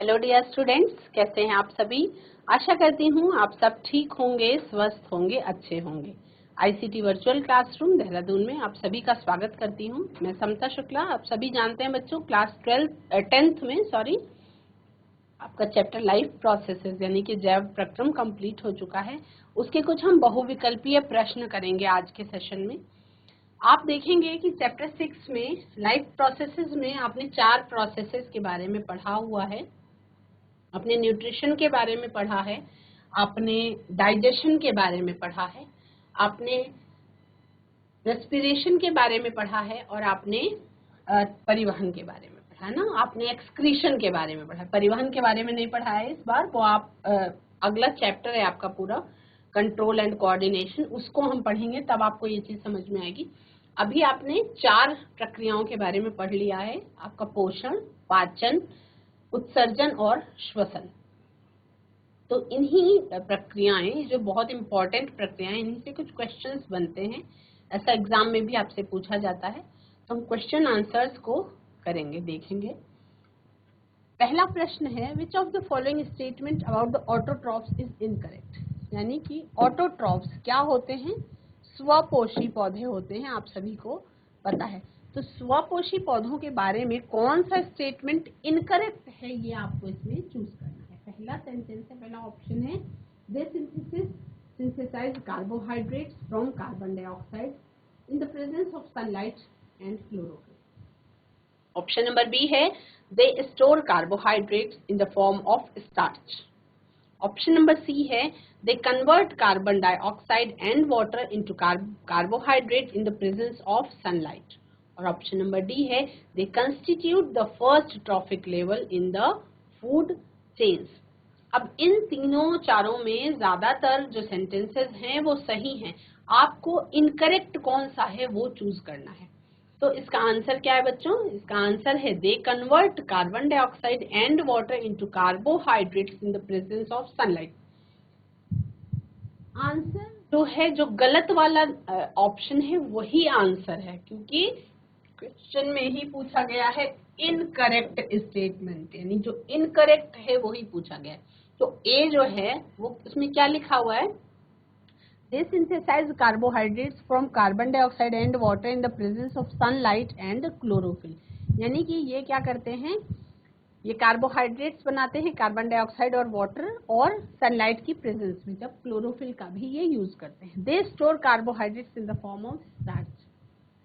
Hello dear students, कैसे हैं आप सभी। आशा करती हूँ आप सब ठीक होंगे, स्वस्थ होंगे, अच्छे होंगे। आईसीटी वर्चुअल क्लासरूम देहरादून में आप सभी का स्वागत करती हूँ। मैं समता शुक्ला। आप सभी जानते हैं बच्चों, क्लास 10th में आपका चैप्टर लाइफ प्रोसेसेस यानी कि जैव प्रक्रम कंप्लीट हो चुका है। उसके कुछ हम बहुविकल्पीय प्रश्न करेंगे आज के सेशन में। आप देखेंगे कि चैप्टर 6 में लाइफ प्रोसेसेस में आपने 4 प्रोसेसेस के बारे में पढ़ा हुआ है। आपने न्यूट्रिशन के बारे में पढ़ा है, आपने डाइजेशन के बारे में पढ़ा है, आपने रेस्पिरेशन के बारे में पढ़ा है और आपने परिवहन के बारे में पढ़ा है ना। आपने एक्सक्रीशन के बारे में पढ़ा है, परिवहन के बारे में नहीं पढ़ा है इस बार। वो आप अगला चैप्टर है आपका पूरा कंट्रोल एंड कोऑर्डिनेशन, उसको हम पढ़ेंगे, तब आपको ये चीज समझ में आएगी। अभी आपने 4 प्रक्रियाओं के बारे में पढ़ लिया है, आपका पोषण, पाचन, उत्सर्जन और श्वसन। तो इन्हीं प्रक्रियाएं जो बहुत इंपॉर्टेंट प्रक्रियाएं, इन्हीं से कुछ क्वेश्चंस बनते हैं। ऐसा एग्जाम में भी आपसे पूछा जाता है, तो हम क्वेश्चन आंसर्स को करेंगे, देखेंगे। पहला प्रश्न है, which of the following statement about the autotrophs is incorrect. यानी कि ऑटोट्रॉफ्स क्या होते हैं? स्वपोषी पौधे होते हैं, आप सभी को पता है। तो स्वपोषी पौधों के बारे में कौन सा स्टेटमेंट इनकरेक्ट है, ये आपको इसमें चूज करना है। पहला सेंटेंस है, पहला ऑप्शन है, they synthesise carbohydrates from carbon dioxide in the presence of sunlight and chlorophyll. Option number B है, they store carbohydrates in the form of starch. Option number C है, they convert carbon dioxide and water into carbohydrate in the presence of sunlight. और option number D है, they constitute the first trophic level in the food chains. अब इन तीनों चारों में ज्यादातर जो सेंटेंसेस हैं वो सही हैं, आपको इनकरेक्ट कौन सा है वो चूज करना है। तो इसका आंसर क्या है बच्चों? इसका आंसर है, they convert carbon dioxide and water into carbohydrates in the presence of sunlight. Answer जो है, जो गलत वाला ऑप्शन है वही आंसर है, क्योंकि क्वेश्चन में ही पूछा गया है इनकरेक्ट स्टेटमेंट, यानी जो इनकरेक्ट है वही पूछा गया है। तो ए जो है वो उसमें क्या लिखा हुआ है, they synthesize carbohydrates from carbon dioxide and water in the presence of sunlight and chlorophyll। यानी कि ये क्या करते हैं, ये कार्बोहाइड्रेट्स बनाते हैं कार्बन डाइऑक्साइड और वाटर और सनलाइट की प्रेजेंस में, जब क्लोरोफिल का भी ये यूज करते हैं। दे store carbohydrates in the form of starch,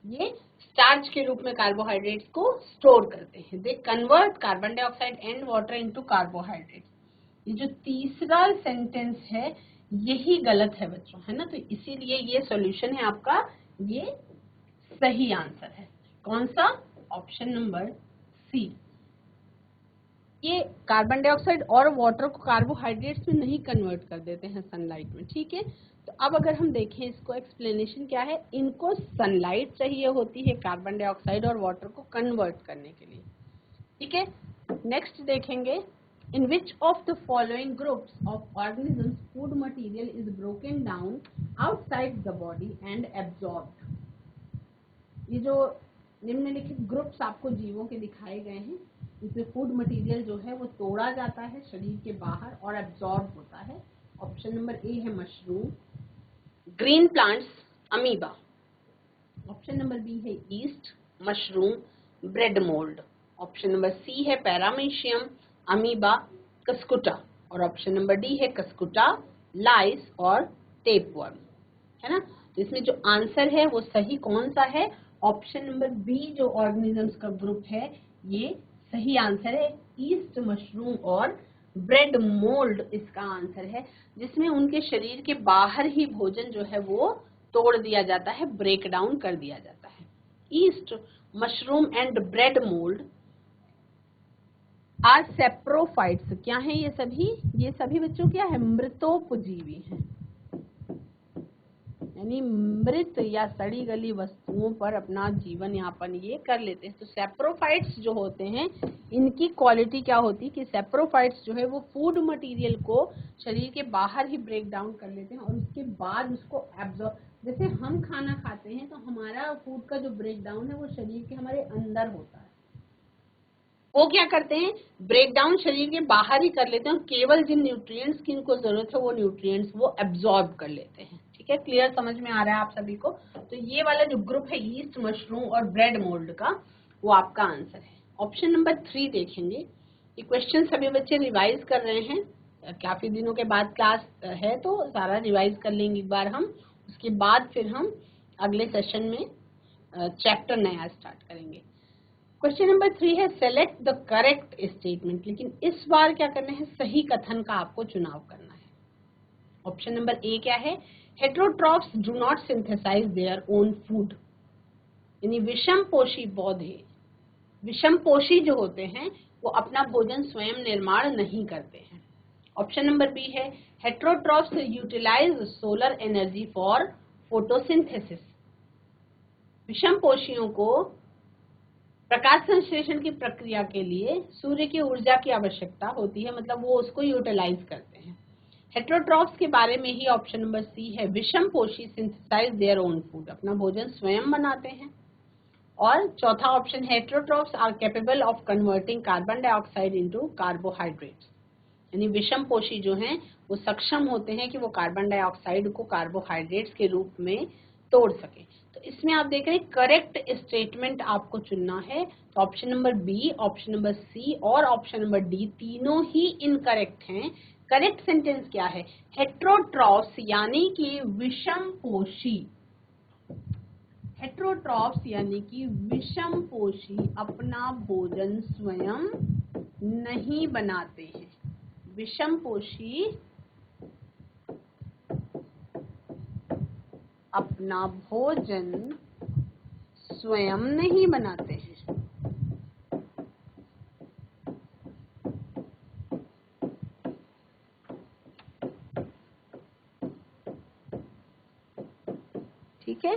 ये स्टार्च के रूप में कार्बोहाइड्रेट्स को स्टोर करते हैं। दे convert carbon dioxide and water into carbohydrates. ये जो तीसरा सेंटेंस है यही गलत है बच्चों, है ना। तो इसीलिए ये सॉल्यूशन है आपका, ये सही आंसर है। कौन सा? Option number C. ये कार्बन डाइऑक्साइड और वाटर को कार्बोहाइड्रेट्स में नहीं कन्वर्ट कर देते हैं सनलाइट में, ठीक है। तो अब अगर हम देखें इसको, एक्सप्लेनेशन क्या है, इनको सनलाइट चाहिए होती है कार्बन डाइऑक्साइड और वाटर को कन्वर्ट करने के लिए, ठीक है। नेक्स्ट देखेंगे, in which of the following groups of organisms food material is broken down outside the body and absorbed। ये जो निम्नलिखित ग्रुप्स आपको जीवों के दिखाए गए हैं, इसमें फूड मटेरियल जो है वो तोड़ा जाता है शरीर के बाहर और एब्जॉर्ब होता है। ऑप्शन नंबर ए है mushroom, green plants, amoeba. Option number B है yeast, mushroom, bread mould. Option number C है पैरामीशियम, अमीबा, कस्कुटा। और ऑप्शन नंबर डी है कस्कुटा, लाइस और टेपवर्म, है ना। तो इसमें जो आंसर है वो सही कौन सा है? ऑप्शन नंबर बी जो ऑर्गेनिजम्स का ग्रुप है ये सही आंसर है। ईस्ट, मशरूम और ब्रेड मोल्ड इसका आंसर है, जिसमें उनके शरीर के बाहर ही भोजन जो है वो तोड़ दिया जाता है, ब्रेक डाउन कर दिया जाता है। Yeast, mushroom and bread mould are saprophytes. क्या है ये सभी? ये सभी बच्चों क्या है? मृतोपजीवी हैं, यानी मृत या सड़ी गली वस्तुओं पर अपना जीवन यापन ये कर लेते हैं। तो सेप्रोफाइट्स जो होते हैं इनकी क्वालिटी क्या होती है कि सेप्रोफाइट्स जो है वो फूड मटेरियल को शरीर के बाहर ही ब्रेक डाउन कर लेते हैं और उसके बाद उसको एब्जॉर्ब, जैसे हम खाना खाते हैं तो हमारा फूड का जो ब्रेक डाउन है वो शरीर के हमारे अंदर होता है, वो क्या करते हैं, ब्रेक डाउन शरीर के बाहर ही कर लेते हैं, केवल जिन न्यूट्रिएंट्स की इनको जरूरत है वो न्यूट्रिएंट्स वो एब्जॉर्ब कर लेते हैं। ठीक है, क्लियर, समझ में आ रहा है आप सभी को? तो ये वाला जो ग्रुप है यीस्ट, मशरूम और ब्रेड मोल्ड का, वो आपका आंसर है। ऑप्शन नंबर 3 देखेंगे। ये क्वेश्चन सभी बच्चे रिवाइज कर रहे हैं, काफी दिनों के बाद क्लास है तो सारा रिवाइज कर लेंगे एक बार हम, उसके बाद फिर हम अगले सेशन में चैप्टर नया स्टार्ट करेंगे। क्वेश्चन नंबर 3 है सेलेक्ट द करेक्ट स्टेटमेंट, लेकिन इस बार क्या करना है, सही कथन का आपको चुनाव करना है। ऑप्शन नंबर ए क्या है, heterotrophs do not synthesise their own food, यानी विषमपोषी पौधे, विषमपोषी जो होते हैं वो अपना भोजन स्वयं निर्माण नहीं करते हैं। ऑप्शन नंबर बी है heterotrophs utilise solar energy for photosynthesis, विषमपोषियों को प्रकाश संश्लेषण की प्रक्रिया के लिए सूर्य की ऊर्जा की आवश्यकता होती है, मतलब वो उसको यूटिलाइज करते हैं। हेटेरोट्रॉफ्स के बारे में ही ऑप्शन नंबर सी है, विषमपोषी सिंथेसाइज देयर ओन फूड, अपना भोजन स्वयं बनाते हैं। और चौथा ऑप्शन है heterotrophs are capable of converting carbon dioxide into carbohydrates, यानी विषमपोषी जो हैं वो सक्षम होते हैं कि वो कार्बन डाइऑक्साइड को कार्बोहाइड्रेट्स के रूप में तोड़ सके। तो इसमें आप देख रहे हैं करेक्ट स्टेटमेंट आपको चुनना है, तो option number B, option number C और ऑप्शन नंबर डी तीनों ही इनकरेक्ट हैं। करेक्ट सेंटेंस क्या है, हेटेरोट्रॉफ्स यानी कि विषमपोषी, हेटेरोट्रॉफ्स यानी कि विषमपोषी अपना भोजन स्वयं नहीं बनाते हैं, विषमपोषी अपना भोजन स्वयं नहीं बनाते हैं। ठीक है,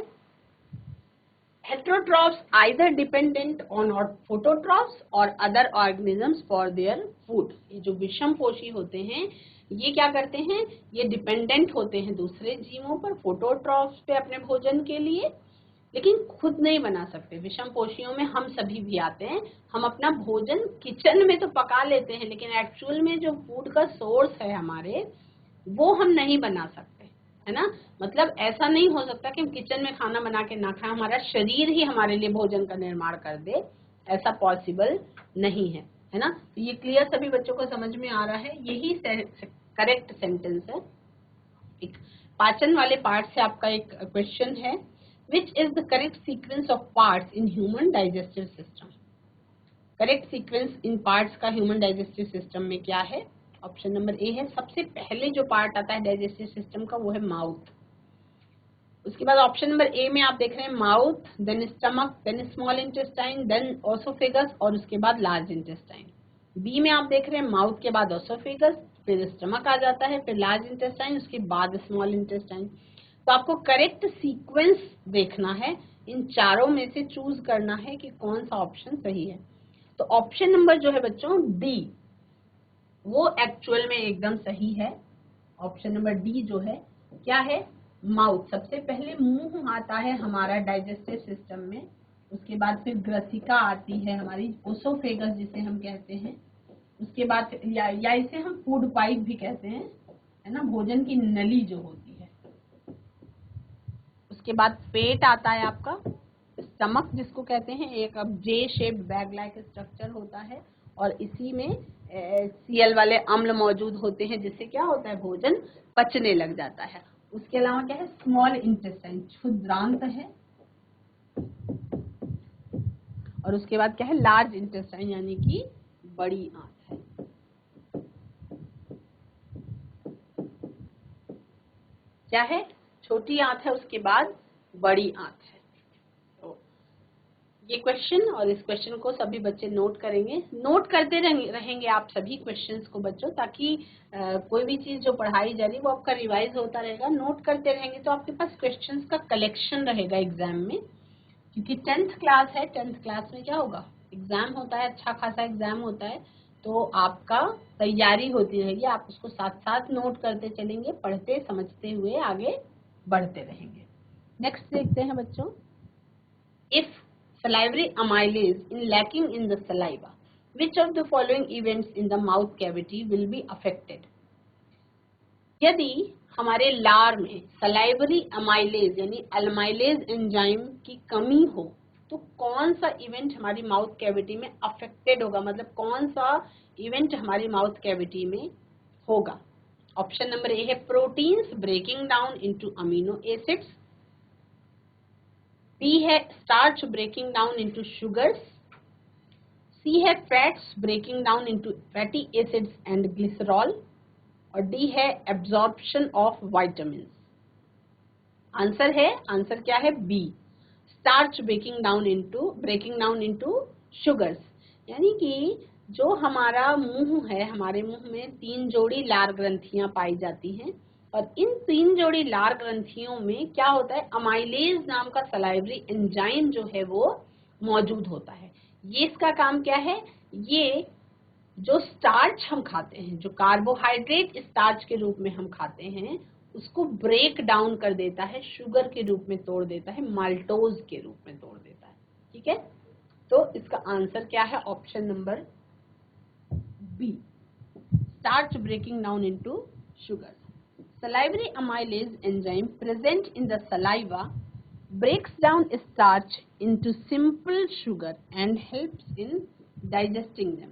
हेटेरोट्रॉफ्स आइदर डिपेंडेंट ऑन फोटोट्रॉफ्स और other organisms for their food, ये जो विषमपोषी होते हैं ये क्या करते हैं, ये डिपेंडेंट होते हैं दूसरे जीवों पर, फोटोट्रॉफ्स पे अपने भोजन के लिए, लेकिन खुद नहीं बना सकते। विषमपोषियों में हम सभी भी आते हैं, हम अपना भोजन किचन में तो पका लेते हैं, लेकिन एक्चुअल में जो फूड का सोर्स है हमारे, वो हम नहीं बना सकते, है ना। मतलब ऐसा नहीं हो सकता कि हम किचन में खाना बना के ना खाएं, हमारा शरीर ही हमारे लिए भोजन का निर्माण कर दे, ऐसा पॉसिबल नहीं है, है ना। तो ये क्लियर सभी बच्चों को समझ में आ रहा है, यही करेक्ट सेंटेंस है। एक पाचन वाले पार्ट से आपका एक क्वेश्चन है, which is the correct sequence of parts in human digestive system, correct sequence in parts का ह्यूमन डाइजेस्टिव सिस्टम में क्या है। ऑप्शन नंबर ए है, सबसे पहले जो पार्ट आता है डाइजेस्टिव सिस्टम का वो है माउथ। उसके बाद ऑप्शन नंबर ए में आप देख रहे हैं mouth, then stomach, then small intestine, then oesophagus और उसके बाद लार्ज इंटेस्टाइन। बी में आप देख रहे हैं माउथ के बाद ओसोफेगस, फिर स्टमक आ जाता है, फिर लार्ज इंटेस्टाइन, उसके बाद स्मॉल इंटेस्टाइन। तो आपको करेक्ट सीक्वेंस देखना है, इन चारों में से चूज करना है कि कौन सा ऑप्शन सही है। तो ऑप्शन नंबर जो है बच्चों डी, वो एक्चुअल में एकदम सही है। ऑप्शन नंबर डी जो है क्या है, माउथ, सबसे पहले मुंह आता है हमारा डाइजेस्टिव सिस्टम में, उसके बाद फिर ग्रसिका आती है हमारी, ओसोफेगस जिसे हम कहते हैं, उसके बाद या इसे हम फूड पाइप भी कहते हैं, है ना, भोजन की नली जो होती है। उसके बाद पेट आता है आपका, स्टमक जिसको कहते हैं, एक अब जे शेप्ड बैग लाइक स्ट्रक्चर होता है, और इसी में सीएल वाले अम्ल मौजूद होते हैं, जिससे क्या होता है, भोजन पचने लग जाता है। उसके अलावा क्या है, स्मॉल इंटेस्टाइन क्षुद्रांत है, और उसके बाद क्या है, लार्ज इंटेस्टाइन यानी कि बड़ी आंत है। क्या है, छोटी आंत है, उसके बाद बड़ी आंत है। तो ये क्वेश्चन और इस क्वेश्चन को सभी बच्चे नोट करेंगे, नोट करते रहेंगे आप सभी क्वेश्चंस को बच्चों, ताकि कोई भी चीज जो पढ़ाई जा रही है वो आपका रिवाइज होता रहेगा। नोट करते रहेंगे तो आपके पास क्वेश्चंस का कलेक्शन रहेगा एग्जाम में, क्योंकि 10th क्लास है, 10th क्लास में क्या होगा, एग्जाम होता है, अच्छा खासा एग्जाम होता है, तो आपका तैयारी होती रहेगी, आप उसको साथ साथ नोट करते चलेंगे, पढ़ते समझते हुए आगे बढ़ते रहेंगे। नेक्स्ट देखते हैं बच्चों, if salivary amylase in lacking in the saliva, Which of the following events in the mouth cavity will be affected? यदि हमारे लार में सलाइवरी अमाइलेज यानी अल्माइलेज एंजाइम की कमी हो तो कौन सा इवेंट हमारी माउथ कैविटी में अफेक्टेड होगा, मतलब कौन सा इवेंट हमारी माउथ कैविटी में होगा? ऑप्शन नंबर ए है proteins breaking down into amino acids, B है starch breaking down into sugars, C है fats breaking down into fatty acids and glycerol, और डी है एब्जॉर्प्शन ऑफ विटामिन। आंसर क्या है? B, starch breaking down into sugars. यानी कि जो हमारा मुंह है, हमारे मुंह में 3 जोड़ी लार ग्रंथियां पाई जाती हैं और इन 3 जोड़ी लार ग्रंथियों में क्या होता है, अमाइलेज नाम का सलाइवरी एंजाइम जो है वो मौजूद होता है। ये इसका काम क्या है, ये जो स्टार्च हम खाते हैं, जो कार्बोहाइड्रेट स्टार्च के रूप में हम खाते हैं, उसको ब्रेक डाउन कर देता है, शुगर के रूप में तोड़ देता है, माल्टोज के रूप में तोड़ देता है। ठीक है, तो इसका आंसर क्या है? Option number B, starch breaking down into sugar. Salivary amylase enzyme present in the saliva breaks down starch into simple sugar and helps in digesting them.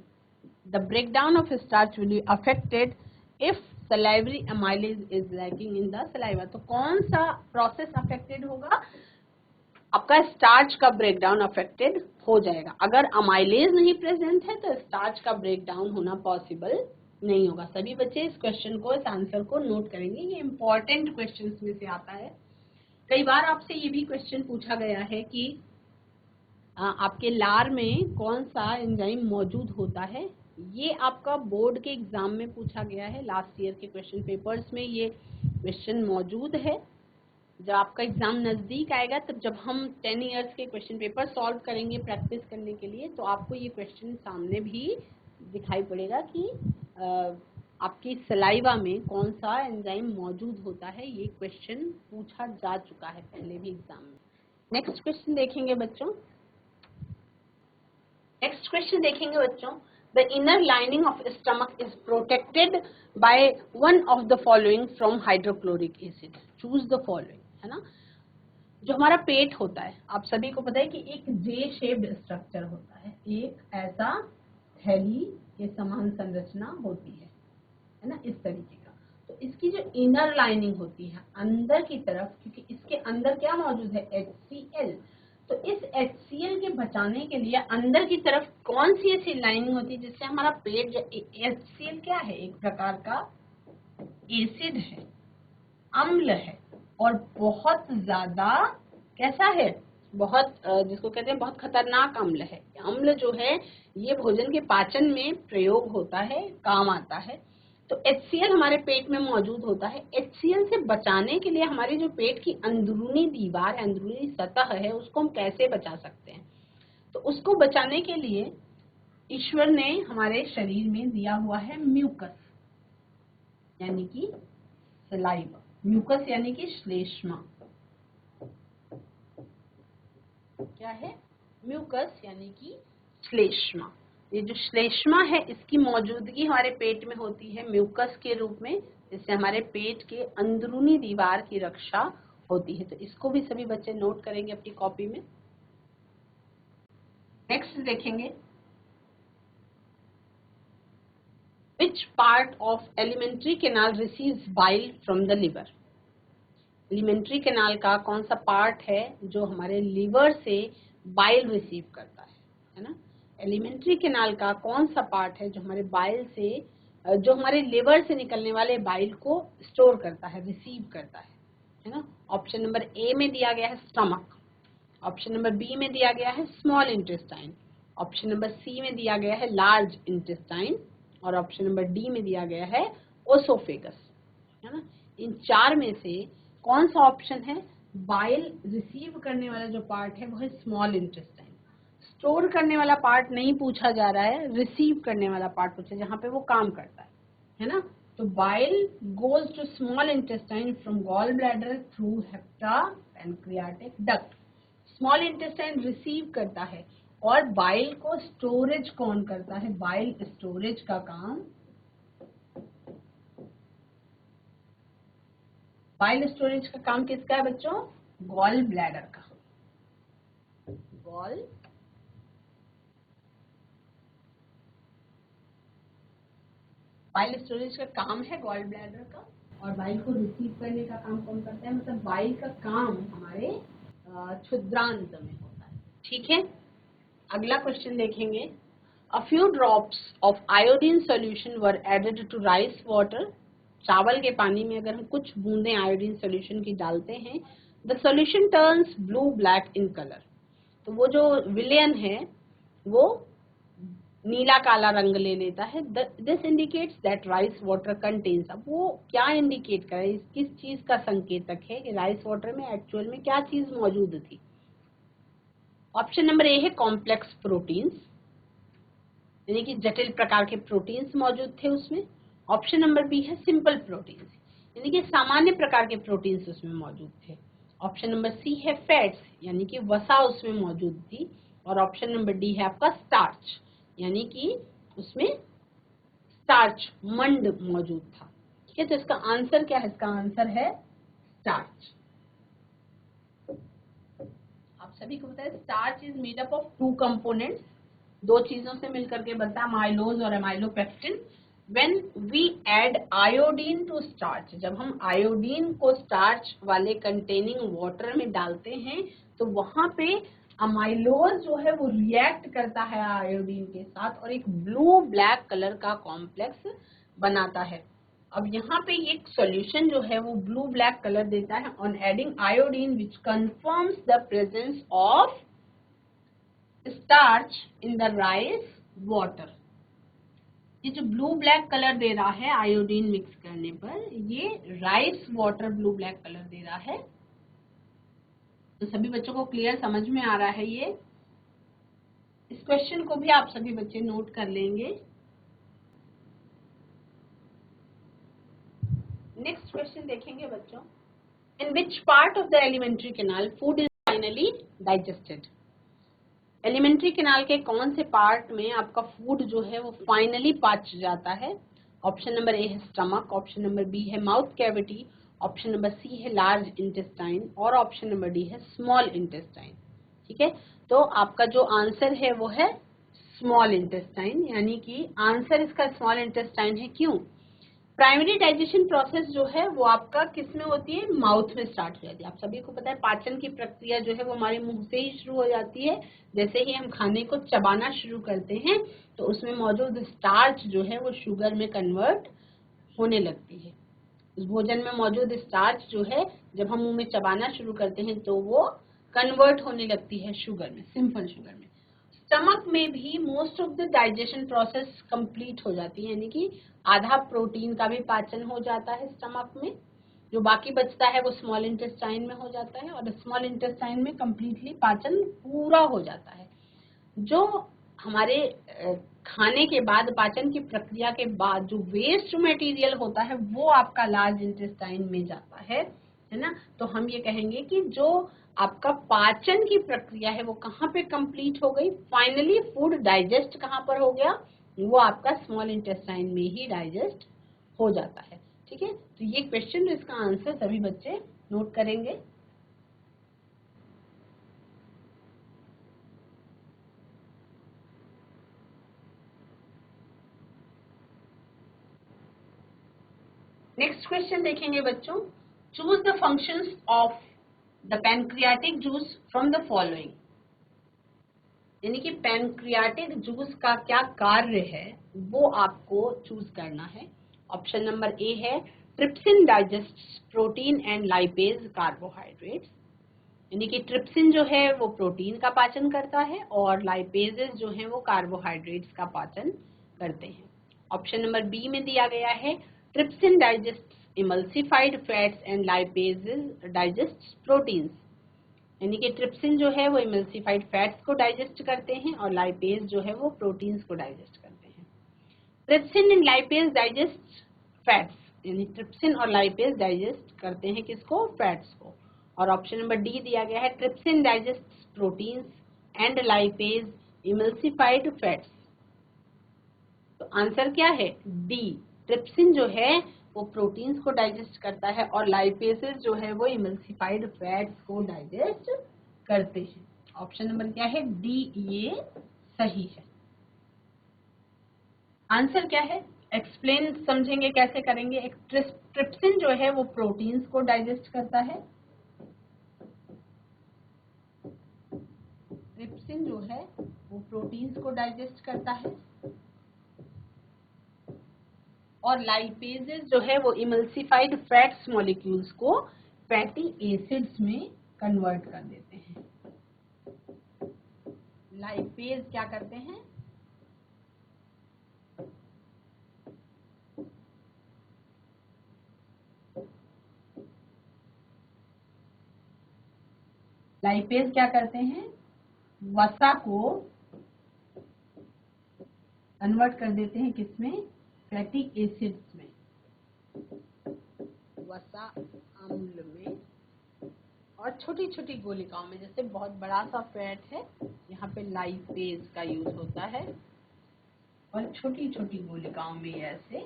The breakdown of starch will be affected if salivary amylase is lacking in the saliva. तो कौन सा process affected होगा? आपका starch का breakdown affected हो जाएगा। अगर amylase नहीं प्रेजेंट है तो स्टार्च का ब्रेकडाउन होना पॉसिबल नहीं होगा। सभी बच्चे इस क्वेश्चन को, इस आंसर को नोट करेंगे, ये इंपॉर्टेंट क्वेश्चंस में से आता है। कई बार आपसे ये भी क्वेश्चन पूछा गया है कि आपके लार में कौन सा एंजाइम मौजूद होता है। ये आपका बोर्ड के एग्जाम में पूछा गया है, लास्ट ईयर के क्वेश्चन पेपर्स में ये क्वेश्चन मौजूद है। जब आपका एग्जाम नजदीक आएगा तब जब हम 10 इयर्स के क्वेश्चन पेपर सॉल्व करेंगे प्रैक्टिस करने के लिए, तो आपको ये क्वेश्चन सामने भी दिखाई पड़ेगा कि आपकी सलाइवा में कौन सा एंजाइम मौजूद होता है। ये क्वेश्चन पूछा जा चुका है पहले भी एग्जाम में। नेक्स्ट क्वेश्चन देखेंगे बच्चों। The inner lining of stomach is protected by one of the following from hydrochloric acid. Choose the following, है ना। जो हमारा पेट होता है, आप सभी को पता है कि एक जे शेप्ड स्ट्रक्चर होता है, एक ऐसा थैली के समान संरचना होती है ना, इस तरीके का। तो इसकी जो इनर लाइनिंग होती है अंदर की तरफ, क्योंकि इसके अंदर क्या मौजूद है, HCl, तो इस HCl के बचाने के लिए अंदर की तरफ कौन सी ऐसी लाइनिंग होती है जिससे हमारा पेट, HCl क्या है, एक प्रकार का एसिड है, अम्ल है और बहुत ज्यादा कैसा है, बहुत जिसको कहते हैं बहुत खतरनाक अम्ल है। अम्ल जो है ये भोजन के पाचन में प्रयोग होता है, काम आता है। तो HCl हमारे पेट में मौजूद होता है। HCl से बचाने के लिए हमारी जो पेट की अंदरूनी दीवार है, अंदरूनी सतह है, उसको हम कैसे बचा सकते हैं? तो उसको बचाने के लिए ईश्वर ने हमारे शरीर में दिया हुआ है म्यूकस, यानी कि सलाइवा। म्यूकस यानी कि श्लेष्मा। क्या है? म्यूकस यानी कि श्लेष्मा। ये जो श्लेष्मा है इसकी मौजूदगी हमारे पेट में होती है म्यूकस के रूप में, जिससे हमारे पेट के अंदरूनी दीवार की रक्षा होती है। तो इसको भी सभी बच्चे नोट करेंगे अपनी कॉपी में। नेक्स्ट देखेंगे, Which part of alimentary canal receives bile from the liver? Alimentary canal का कौन सा पार्ट है जो हमारे लिवर से बाइल रिसीव करता है ना। एलिमेंट्री कैनाल का कौन सा पार्ट है जो हमारे बाइल से, जो हमारे लिवर से निकलने वाले बाइल को स्टोर करता है, रिसीव करता है ना। ऑप्शन नंबर ए में दिया गया है स्टमक, ऑप्शन नंबर बी में दिया गया है small intestine, option number C में दिया गया है लार्ज इंटेस्टाइन और ऑप्शन नंबर डी में दिया गया है ओसोफेगस, है ना। इन चार में से कौन सा ऑप्शन है? बाइल रिसीव करने वाला जो पार्ट है वो है स्मॉल इंटेस्टाइन। स्टोर करने वाला पार्ट नहीं पूछा जा रहा है, रिसीव करने वाला पार्ट पूछा, जहां पे वो काम करता है ना। तो bile goes to small intestine from gall bladder through hepato pancreatic duct. Small intestine receive करता है और बाइल को स्टोरेज कौन करता है? बाइल स्टोरेज का काम, बाइल स्टोरेज का काम किसका है बच्चों? गॉल ब्लैडर का। बाइल स्टोरेज का काम है गॉल ब्लैडर का, और बाइल को रिसीव करने का काम कौन करता है? मतलब बाइल का काम हमारे क्षुद्रांत में होता है। ठीक है, अगला क्वेश्चन देखेंगे। A few drops of iodine solution were added to rice water. चावल के पानी में अगर हम कुछ बूंदें आयोडीन सोल्यूशन की डालते हैं, the solution turns blue black in color. तो वो जो विलेन है वो नीला काला रंग ले लेता है। This indicates that rice water contains. अब वो क्या इंडिकेट कर रहा है, किस चीज का संकेतक है कि राइस वाटर में एक्चुअल में क्या चीज मौजूद थी? ऑप्शन नंबर ए है कॉम्प्लेक्स प्रोटीन्स, यानी कि जटिल प्रकार के प्रोटीन्स मौजूद थे उसमें। ऑप्शन नंबर बी है सिंपल प्रोटीन्स, यानी कि सामान्य प्रकार के प्रोटीन्स उसमें मौजूद थे। ऑप्शन नंबर सी है फैट्स, यानी कि वसा उसमें मौजूद थी। और ऑप्शन नंबर डी है आपका स्टार्च, यानी कि उसमें स्टार्च मंड मौजूद था। ठीक है, तो इसका आंसर क्या है? इसका आंसर है स्टार्च। आप सभी को पता है starch is made up of 2 components, 2 चीजों से मिलकर के बनता है, अमाइलोज और amylopectin. When we add iodine to starch, जब हम आयोडीन को स्टार्च वाले कंटेनिंग वाटर में डालते हैं तो वहां पे अमाइलोज जो है वो रिएक्ट करता है आयोडीन के साथ और एक ब्लू ब्लैक कलर का कॉम्प्लेक्स बनाता है। अब यहाँ पे एक सॉल्यूशन जो है वो ब्लू ब्लैक कलर देता है on adding iodine which confirms the presence of starch in the rice water. ये जो ब्लू ब्लैक कलर दे रहा है आयोडीन मिक्स करने पर, ये rice water blue black colour दे रहा है। तो सभी बच्चों को क्लियर समझ में आ रहा है ये? इस क्वेश्चन को भी आप सभी बच्चे नोट कर लेंगे। नेक्स्ट क्वेश्चन देखेंगे बच्चों। In which part of the elementary canal food is finally digested? Elementary canal के कौन से पार्ट में आपका फूड जो है वो फाइनली पच जाता है? ऑप्शन नंबर ए है स्टमक, ऑप्शन नंबर बी है mouth cavity, option number C है लार्ज इंटेस्टाइन और ऑप्शन नंबर डी है स्मॉल इंटेस्टाइन। ठीक है, तो आपका जो आंसर है वो है स्मॉल इंटेस्टाइन, यानी कि आंसर इसका स्मॉल इंटेस्टाइन है। क्यों? प्राइमरी डाइजेशन प्रोसेस जो है वो आपका किस में होती है? माउथ में स्टार्ट हो जाती है। आप सभी को पता है पाचन की प्रक्रिया जो है वो हमारे मुंह से ही शुरू हो जाती है। जैसे ही हम खाने को चबाना शुरू करते हैं तो उसमें मौजूद स्टार्च जो है वो शुगर में कन्वर्ट होने लगती है। उस भोजन में मौजूद स्टार्च जो है जब हम मुंह में चबाना शुरू करते हैं तो वो कन्वर्ट होने लगती है शुगर में, सिंपल शुगर में। स्टमक में भी most of the digestion process complete हो जाती है, यानी कि आधा प्रोटीन का भी पाचन हो जाता है स्टमक में। जो बाकी बचता है वो स्मॉल इंटेस्टाइन में हो जाता है और स्मॉल इंटेस्टाइन में कंप्लीटली पाचन पूरा हो जाता है। जो हमारे खाने के बाद, पाचन की प्रक्रिया के बाद जो वेस्ट मटेरियल होता है वो आपका लार्ज इंटेस्टाइन में जाता है ना। तो हम ये कहेंगे कि जो आपका पाचन की प्रक्रिया है वो कहाँ पे कंप्लीट हो गई, फाइनली फूड डाइजेस्ट कहाँ पर हो गया, वो आपका स्मॉल इंटेस्टाइन में ही डाइजेस्ट हो जाता है। ठीक है, तो ये क्वेश्चन, इसका आंसर सभी बच्चे नोट करेंगे। नेक्स्ट क्वेश्चन देखेंगे बच्चों। Choose the functions of the pancreatic juice from the following, यानी कि पैनक्रियाटिक जूस का क्या कार्य है वो आपको चूज करना है। ऑप्शन नंबर ए है trypsin digests protein and lipase carbohydrates, यानी कि ट्रिप्सिन जो है वो प्रोटीन का पाचन करता है और लाइपेजेस जो है वो कार्बोहाइड्रेट्स का पाचन करते हैं। ऑप्शन नंबर बी में दिया गया है trypsin digests emulsified fats and lipases digests proteins, यानी कि ट्रिप्सिन जो है वो इमल्सिफाइड फैट्स को डाइजेस्ट करते हैं और लाइपेज जो है वो प्रोटीन्स को डाइजेस्ट करते हैं। Trypsin and lipase digest fats, यानी ट्रिप्सिन और लाइपेज डाइजेस्ट करते हैं किसको? फैट्स को। और ऑप्शन नंबर डी दिया गया है trypsin digest proteins and lipase emulsified fats. तो आंसर क्या है? डी। ट्रिप्सिन जो है वो प्रोटीन्स को डाइजेस्ट करता है और लाइपेसेस जो है वो इमल्सिफाइड फैट्स को डाइजेस्ट करते हैं। ऑप्शन नंबर क्या है? डी, ये सही है। आंसर क्या है? एक्सप्लेन समझेंगे कैसे करेंगे। एक ट्रिप्सिन जो है वो प्रोटीन्स को डाइजेस्ट करता है। ट्रिप्सिन जो है वो प्रोटीन्स को डाइजेस्ट करता है और लाइपेजेस जो है वो इमल्सिफाइड फैट्स मॉलिक्यूल्स को फैटी एसिड्स में कन्वर्ट कर देते हैं। लाइपेज क्या करते हैं? लाइपेज क्या करते हैं? वसा को कन्वर्ट कर देते हैं किसमें? फैटी एसिड्स में, वसा अम्ल में और छोटी छोटी गोलिकाओं में। जैसे बहुत बड़ा सा फैट है, यहाँ पे लाइपेज का यूज होता है और छोटी छोटी गोलिकाओं में ऐसे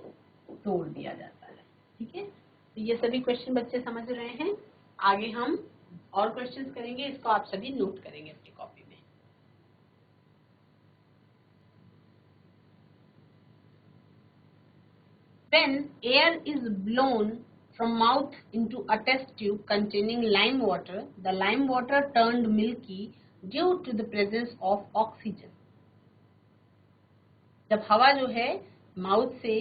तोड़ दिया जाता है। ठीक है, तो ये सभी क्वेश्चन बच्चे समझ रहे हैं। आगे हम और क्वेश्चंस करेंगे, इसको आप सभी नोट करेंगे अपनी कॉपी में। When air is blown from mouth into a test tube containing lime water, the lime water turned milky due to the presence of oxygen. जब हवा जो है माउथ से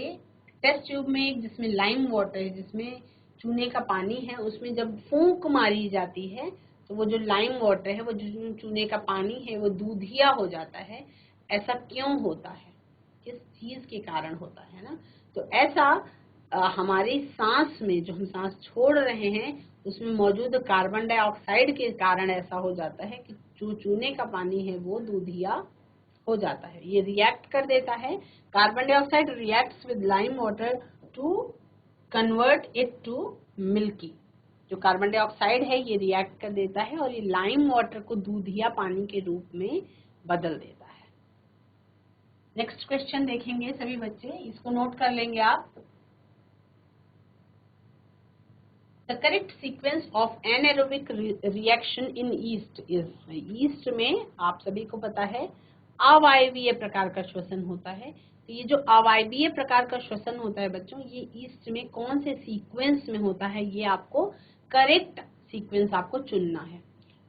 टेस्ट ट्यूब में, जिसमें लाइम वाटर है, जिसमें चूने का पानी है, उसमें जब फूंक मारी जाती है तो वो जो लाइम वाटर है, वो जो चूने का पानी है, वो दूधिया हो जाता है। ऐसा क्यों होता है? किस चीज के कारण होता है ना? तो ऐसा हमारी सांस में, जो हम सांस छोड़ रहे हैं, उसमें मौजूद कार्बन डाइऑक्साइड के कारण ऐसा हो जाता है कि जो चूने का पानी है वो दूधिया हो जाता है। ये रिएक्ट कर देता है, carbon dioxide reacts with lime water to convert it to milky. जो कार्बन डाइऑक्साइड है ये रिएक्ट कर देता है और ये लाइम वाटर को दूधिया पानी के रूप में बदल देता है। नेक्स्ट क्वेश्चन देखेंगे सभी बच्चे, इसको नोट कर लेंगे आप। The correct sequence of anaerobic reaction in yeast is, yeast में आप सभी को पता है अवायवीय प्रकार का श्वसन होता है। तो ये जो अवायवीय प्रकार का श्वसन होता है बच्चों, ये ईस्ट में कौन से सीक्वेंस में होता है, ये आपको करेक्ट सीक्वेंस आपको चुनना है।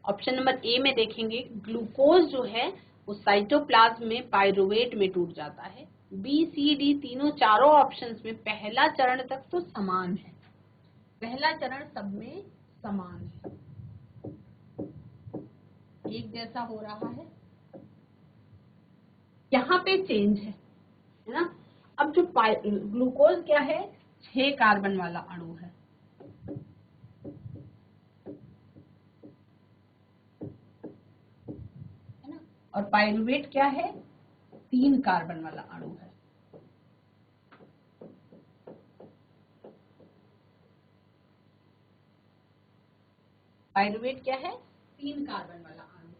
ऑप्शन नंबर ए में देखेंगे, ग्लूकोज जो है वो साइटोप्लाज्म में पाइरुवेट में टूट जाता है। बी, सी, डी तीनों चारों ऑप्शंस में पहला चरण तक तो समान है, पहला चरण सब में समान है, एक जैसा हो रहा है। यहाँ पे चेंज है ना? अब जो ग्लूकोज क्या है? 6 कार्बन वाला अणु है ना? और पाइरुवेट क्या है? 3 कार्बन वाला अणु है। पाइरुवेट क्या है? 3 कार्बन वाला अणु।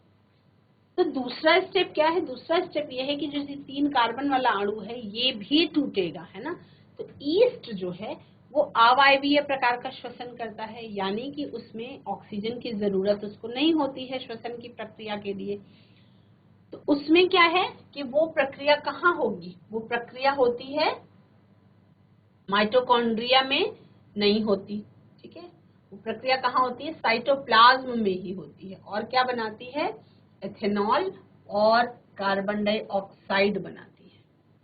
तो दूसरा स्टेप क्या है? दूसरा स्टेप यह है कि जो 3 कार्बन वाला अणु है ये भी टूटेगा, है ना? तो ईस्ट जो है वो अवायवीय प्रकार का श्वसन करता है, यानी कि उसमें ऑक्सीजन की जरूरत उसको नहीं होती है श्वसन की प्रक्रिया के लिए। तो उसमें क्या है कि वो प्रक्रिया कहाँ होगी? वो प्रक्रिया होती है माइटोकॉन्ड्रिया में नहीं होती। ठीक है, वो प्रक्रिया कहाँ होती है? साइटोप्लाज्म में ही होती है। और क्या बनाती है? एथेनॉल और कार्बन डाइऑक्साइड बनाती है।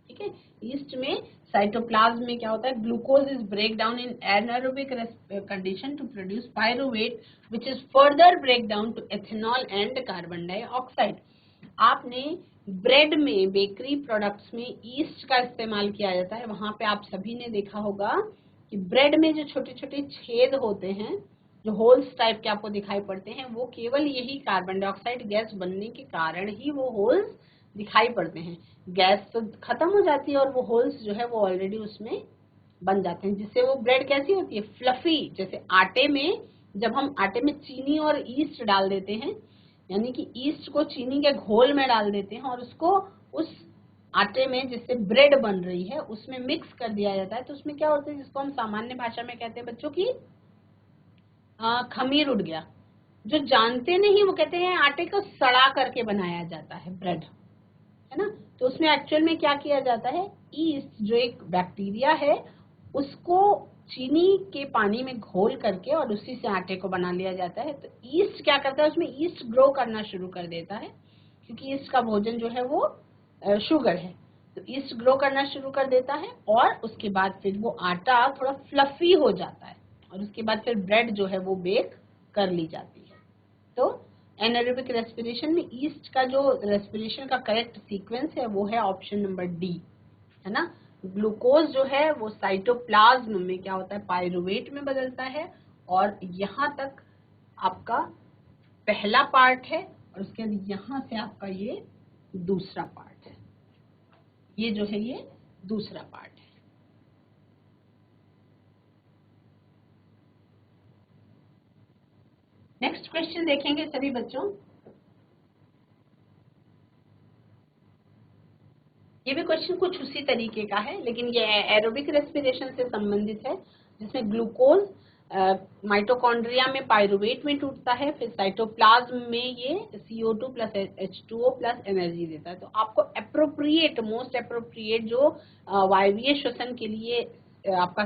ठीक है, ईस्ट में साइटोप्लाज्म में क्या होता है? Glucose is break down in anaerobic condition to produce pyruvate which is further break down to ethanol and carbon dioxide. आपने ब्रेड में, बेकरी प्रोडक्ट्स में ईस्ट का इस्तेमाल किया जाता है। वहां पे आप सभी ने देखा होगा कि ब्रेड में जो छोटे छोटे छेद होते हैं, जो होल्स टाइप के आपको दिखाई पड़ते हैं, वो केवल यही कार्बन डाइऑक्साइड गैस बनने के कारण ही वो होल्स दिखाई पड़ते हैं। गैस तो खत्म हो जाती है और वो होल्स जो है वो ऑलरेडी उसमें बन जाते हैं, जिससे वो ब्रेड कैसी होती है? फ्लफी। जैसे आटे में, जब हम आटे में चीनी और ईस्ट डाल देते हैं यानी कि ईस्ट को चीनी के घोल में डाल देते हैं और उसको उस आटे में जिससे ब्रेड बन रही है उसमें मिक्स कर दिया जाता है। तो उसमें क्या होता है, जिसको हम सामान्य भाषा में कहते हैं बच्चों की खमीर उड़ गया। जो जानते नहीं वो कहते हैं आटे को सड़ा करके बनाया जाता है ब्रेड, है ना। तो उसमें एक्चुअल में क्या किया जाता है, ईस्ट जो एक बैक्टीरिया है उसको चीनी के पानी में घोल करके और उसी से आटे को बना लिया जाता है। तो ईस्ट क्या करता है, उसमें ईस्ट ग्रो करना शुरू कर देता है, क्योंकि ईस्ट का भोजन जो है वो शुगर है। तो ईस्ट ग्रो करना शुरू कर देता है और उसके बाद फिर वो आटा थोड़ा फ्लफी हो जाता है और उसके बाद फिर ब्रेड जो है वो बेक कर ली जाती है। तो एनारोबिक रेस्पिरेशन में ईस्ट का जो रेस्पिरेशन का करेक्ट सीक्वेंस है वो है ऑप्शन नंबर डी, है ना। ग्लूकोज जो है वो साइटोप्लाज्म में क्या होता है, पायरुवेट में बदलता है। और यहाँ तक आपका पहला पार्ट है और उसके बाद यहाँ से आपका ये दूसरा पार्ट है, ये जो है ये दूसरा पार्ट है। नेक्स्ट क्वेश्चन देखेंगे सभी बच्चों। ये भी क्वेश्चन कुछ उसी तरीके का है, लेकिन ये एरोबिक रेस्पिरेशन से संबंधित है, जिसमें ग्लूकोज माइटोकॉन्ड्रिया में पायरुवेट में टूटता है, फिर साइटोप्लाज्म में ये CO2 plus H2O plus energy देता है। तो आपको अप्रोप्रिएट, मोस्ट अप्रोप्रिएट जो वायवीय श्वसन के लिए आपका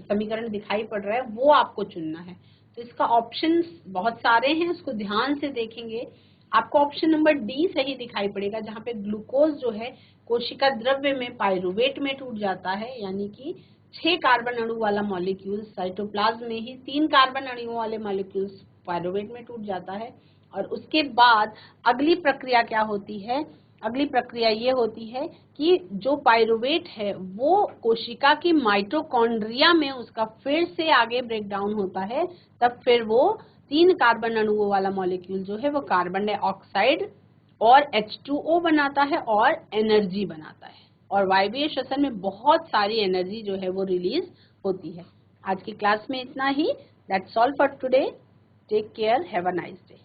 समीकरण दिखाई पड़ रहा है वो आपको चुनना है। तो इसका ऑप्शंस बहुत सारे हैं, उसको ध्यान से देखेंगे। आपको ऑप्शन नंबर डी सही दिखाई पड़ेगा, जहाँ पे ग्लूकोज जो है कोशिका द्रव्य में पायरुवेट में टूट जाता है, यानी कि 6 कार्बन अणु वाला मॉलिक्यूल साइटोप्लाज्म में ही 3 कार्बन अणुओं वाले मॉलिक्यूल्स पायरुवेट में टूट जाता है। और उसके बाद अगली प्रक्रिया क्या होती है, अगली प्रक्रिया ये होती है कि जो पायरुवेट है वो कोशिका की माइटोकॉन्ड्रिया में उसका फिर से आगे ब्रेक डाउन होता है। तब फिर वो 3 कार्बन अणुओं वाला मॉलिक्यूल जो है वो कार्बन डाइऑक्साइड और H2O बनाता है और एनर्जी बनाता है। और वायवीय श्वसन में बहुत सारी एनर्जी जो है वो रिलीज होती है। आज की क्लास में इतना ही। That's all for today. Take care, have a nice day.